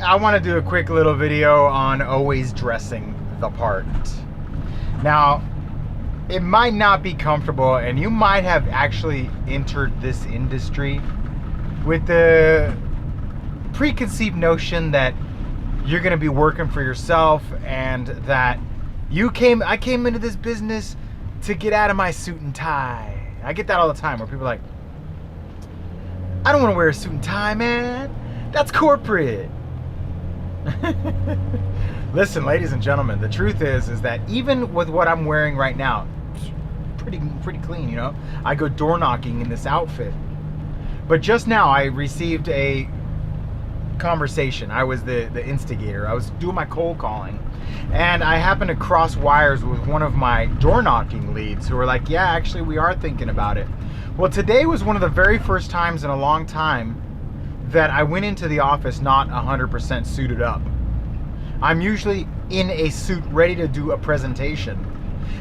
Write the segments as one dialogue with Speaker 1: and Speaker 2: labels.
Speaker 1: I want to do a quick little video on always dressing the part. Now, it might not be comfortable, and you might have actually entered this industry with the preconceived notion that you're going to be working for yourself and that I came into this business to get out of my suit and tie. I get that all the time where people are like, I don't want to wear a suit and tie, man. That's corporate. Listen, ladies and gentlemen, the truth is that even with what I'm wearing right now, it's pretty clean, you know. I go door knocking in this outfit. But just now I received a conversation. I was the instigator. I was doing my cold calling, and I happened to cross wires with one of my door knocking leads who were like, yeah, actually we are thinking about it. Well, today was one of the very first times in a long time that I went into the office not 100% suited up. I'm usually in a suit ready to do a presentation.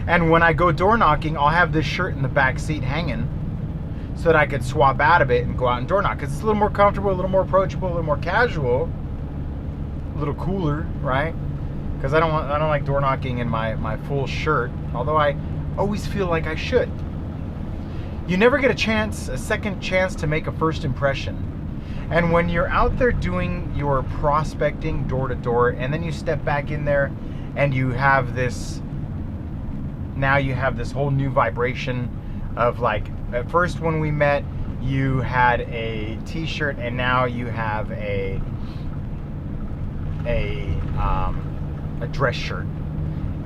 Speaker 1: And when I go door knocking, I'll have this shirt in the back seat hanging so that I could swap out of it and go out and door knock. Because it's a little more comfortable, a little more approachable, a little more casual, a little cooler, right? Because I don't like door knocking in my full shirt, although I always feel like I should. You never get a second chance to make a first impression. And when you're out there doing your prospecting door to door, and then you step back in there and you have this whole new vibration of, like, at first when we met, you had a t-shirt, and now you have a dress shirt.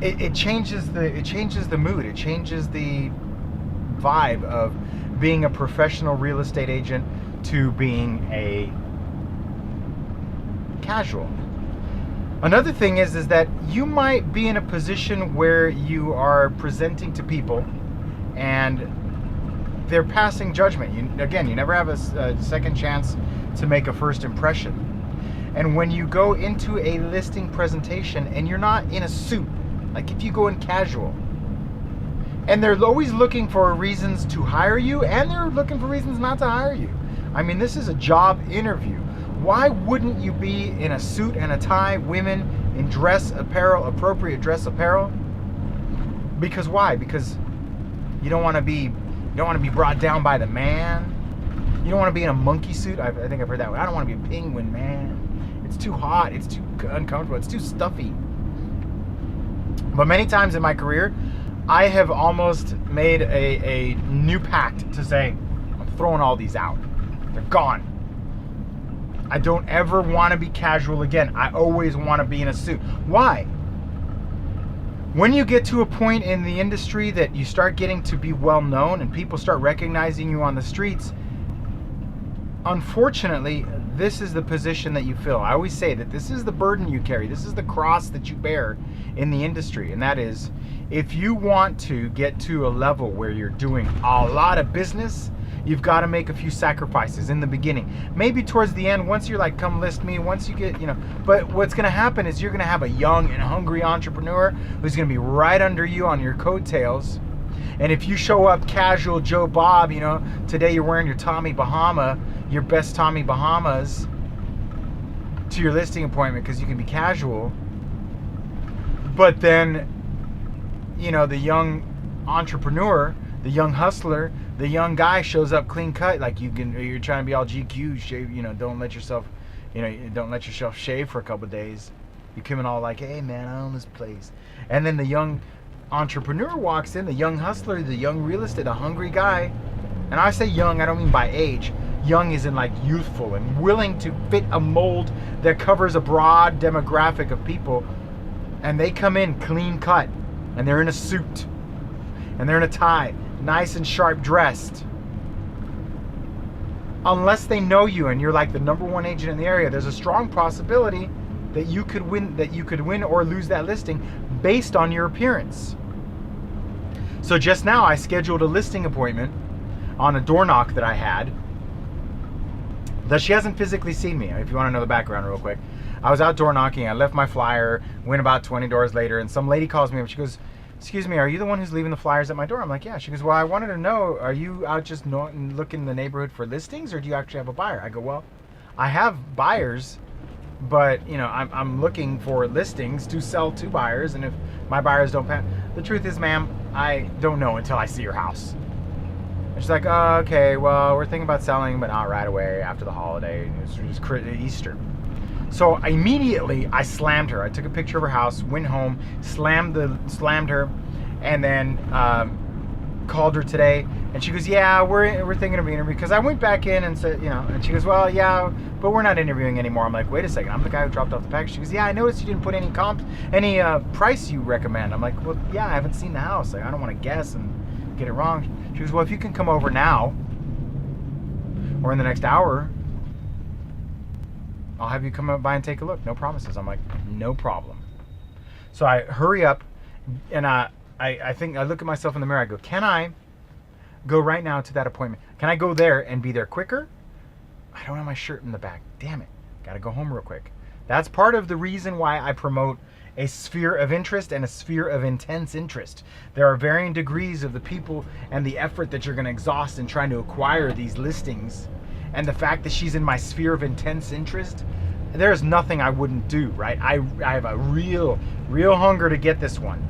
Speaker 1: It changes the mood. It changes the vibe of being a professional real estate agent to being a casual. Another thing is that you might be in a position where you are presenting to people and they're passing judgment. You never have a second chance to make a first impression. And when you go into a listing presentation and you're not in a suit, like if you go in casual, and they're always looking for reasons to hire you, and they're looking for reasons not to hire you. I mean, this is a job interview. Why wouldn't you be in a suit and a tie, women in dress apparel, appropriate dress apparel? Because why? Because you don't want to be brought down by the man. You don't want to be in a monkey suit. I think I've heard that one. I don't want to be a penguin, man. It's too hot. It's too uncomfortable. It's too stuffy. But many times in my career, I have almost made a new pact to say, I'm throwing all these out. They're gone. I don't ever want to be casual again. I always want to be in a suit. Why? When you get to a point in the industry that you start getting to be well known and people start recognizing you on the streets, unfortunately, this is the position that you fill. I always say that this is the burden you carry. This is the cross that you bear in the industry. And that is, if you want to get to a level where you're doing a lot of business, you've got to make a few sacrifices in the beginning. Maybe towards the end, once you're like, come list me, once you get, but what's going to happen is you're going to have a young and hungry entrepreneur who's going to be right under you on your coattails. And if you show up casual Joe Bob, today you're wearing your Tommy Bahama, your best Tommy Bahamas to your listing appointment because you can be casual. But then, the young entrepreneur, the young hustler, the young guy shows up clean cut, like you're trying to be all GQ, shave, don't let yourself shave for a couple of days. You come in all like, hey man, I own this place. And then the young entrepreneur walks in, the young hustler, the young real estate, a hungry guy. And I say young, I don't mean by age. Young is in like youthful and willing to fit a mold that covers a broad demographic of people. And they come in clean cut, and they're in a suit, and they're in a tie, nice and sharp dressed. Unless they know you and you're like the number one agent in the area, there's a strong possibility that you could win or lose that listing based on your appearance. So just now I scheduled a listing appointment on a door knock that I had. That she hasn't physically seen me, if you want to know the background real quick. I was out door knocking, I left my flyer, went about 20 doors later, and some lady calls me up. She goes, excuse me, are you the one who's leaving the flyers at my door? I'm like, yeah. She goes, well, I wanted to know, are you out just looking in the neighborhood for listings, or do you actually have a buyer? I go, well, I have buyers, But you know, I'm looking for listings to sell to buyers, and if my buyers don't pass, the truth is, ma'am, I don't know until I see your house. And she's like, oh, okay, well, we're thinking about selling, but not right away after the holiday. It's just Easter. So immediately I slammed her. I took a picture of her house, went home, slammed her, and then called her today. And she goes, yeah, we're thinking of interviewing, because I went back in and said, you know, and she goes, well, yeah, but we're not interviewing anymore. I'm like, wait a second, I'm the guy who dropped off the package. She goes, yeah, I noticed you didn't put any price you recommend. I'm like, well, yeah, I haven't seen the house. Like, I don't want to guess and get it wrong. She goes, well, if you can come over now or in the next hour, I'll have you come up by and take a look. No promises. I'm like, no problem. So I hurry up, and I think I look at myself in the mirror. I go, can I go right now to that appointment? Can I go there and be there quicker? I don't have my shirt in the back. Damn it. Got to go home real quick. That's part of the reason why I promote a sphere of interest and a sphere of intense interest. There are varying degrees of the people and the effort that you're going to exhaust in trying to acquire these listings. And the fact that she's in my sphere of intense interest, there's nothing I wouldn't do, right? I have a real hunger to get this one.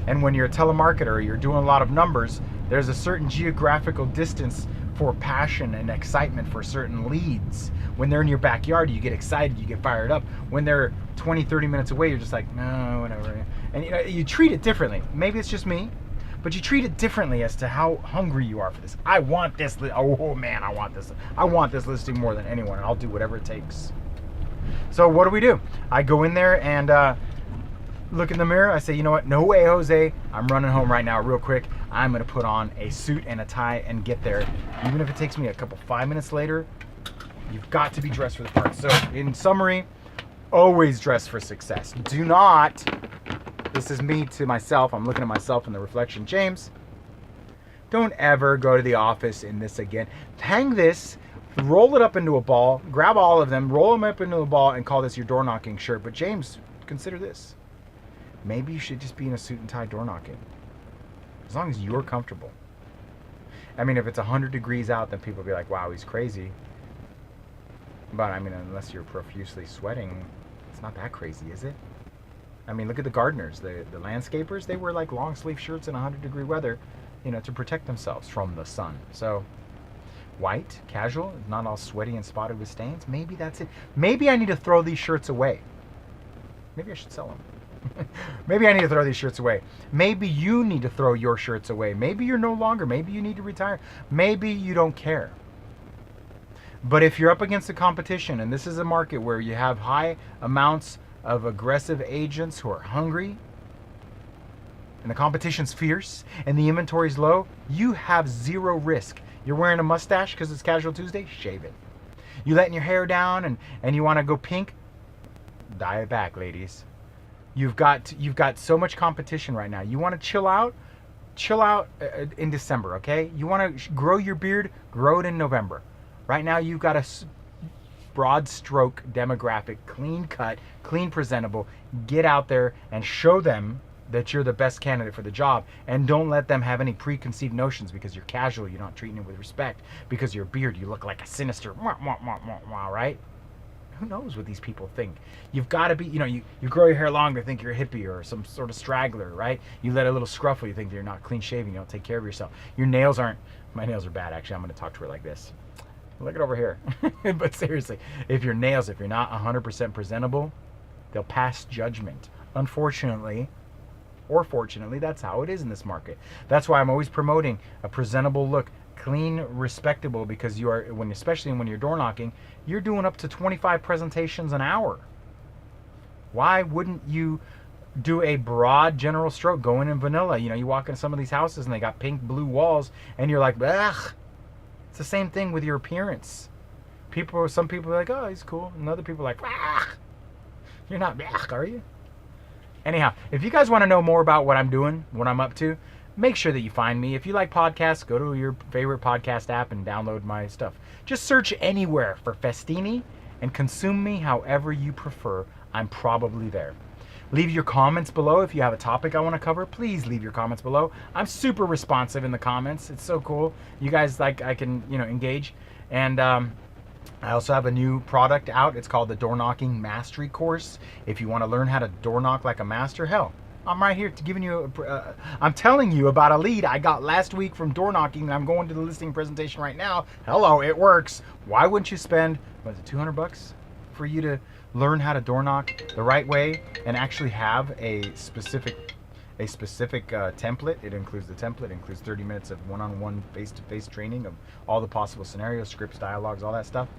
Speaker 1: And when you're a telemarketer, you're doing a lot of numbers, there's a certain geographical distance for passion and excitement for certain leads. When they're in your backyard, you get excited, you get fired up. When they're 20, 30 minutes away, you're just like, no, whatever. And you know, you treat it differently. Maybe it's just me, but you treat it differently as to how hungry you are for this. I want this. Oh man, I want this. I want this listing more than anyone, and I'll do whatever it takes. So what do? I go in there and look in the mirror. I say, you know what? No way, Jose. I'm running home right now real quick. I'm going to put on a suit and a tie and get there. Even if it takes me a couple 5 minutes later, you've got to be dressed for the part. So in summary, always dress for success. Do not, this is me to myself. I'm looking at myself in the reflection. James, don't ever go to the office in this again. Hang this, roll it up into a ball, grab all of them, roll them up into a ball, and call this your door knocking shirt. But James, consider this. Maybe you should just be in a suit and tie door knocking. As long as you're comfortable. I mean, if it's 100 degrees out, then people will be like, wow, he's crazy. But I mean, unless you're profusely sweating, it's not that crazy, is it? I mean, look at the gardeners, the landscapers, they wear like long sleeve shirts in 100-degree weather, you know, to protect themselves from the sun. So white, casual, not all sweaty and spotted with stains. Maybe that's it. Maybe I need to throw these shirts away. Maybe I should sell them. Maybe I need to throw these shirts away. Maybe you need to throw your shirts away. Maybe you're no longer. Maybe you need to retire. Maybe you don't care. But if you're up against the competition, and this is a market where you have high amounts of aggressive agents who are hungry, and the competition's fierce, and the inventory's low, you have zero risk. You're wearing a mustache because it's Casual Tuesday? Shave it. You letting your hair down and you want to go pink? Dye it back, ladies. You've got so much competition right now. You want to chill out? Chill out in December, okay? You want to grow your beard? Grow it in November. Right now, you've got a broad stroke demographic, clean cut, clean presentable. Get out there and show them that you're the best candidate for the job, and don't let them have any preconceived notions because you're casual, you're not treating it with respect. Because of your beard, you look like a sinister, right? Who knows what these people think? You've got to be, you know, you grow your hair long, they think you're a hippie or some sort of straggler, right? You let a little scruffle, you think you're not clean shaven, you don't take care of yourself. Your nails aren't, my nails are bad actually, I'm going to talk to her like this. Look at over here. But seriously, if you're not 100% presentable, they'll pass judgment. Unfortunately, or fortunately, that's how it is in this market. That's why I'm always promoting a presentable look. Clean, respectable, because you are, especially when you're door knocking, you're doing up to 25 presentations an hour. Why wouldn't you do a broad general stroke, go in vanilla? You know, you walk in some of these houses and they got pink, blue walls, and you're like, ugh. It's the same thing with your appearance. Some people are like, oh, he's cool, and other people are like, ugh. You're not, ugh, are you? Anyhow, if you guys want to know more about what I'm doing, what I'm up to, make sure that you find me. If you like podcasts, go to your favorite podcast app and download my stuff. Just search anywhere for Festini and consume me however you prefer. I'm probably there. Leave your comments below. If you have a topic I want to cover, please leave your comments below. I'm super responsive in the comments. It's so cool. You guys, like, I can, engage. And I also have a new product out. It's called the Door Knocking Mastery Course. If you want to learn how to door knock like a master, hell, I'm right here to giving you. I'm telling you about a lead I got last week from door knocking, and I'm going to the listing presentation right now. Hello, it works. Why wouldn't you spend, what is it, $200 for you to learn how to door knock the right way and actually have a specific template? It includes the template, it includes 30 minutes of one-on-one face-to-face training of all the possible scenarios, scripts, dialogues, all that stuff.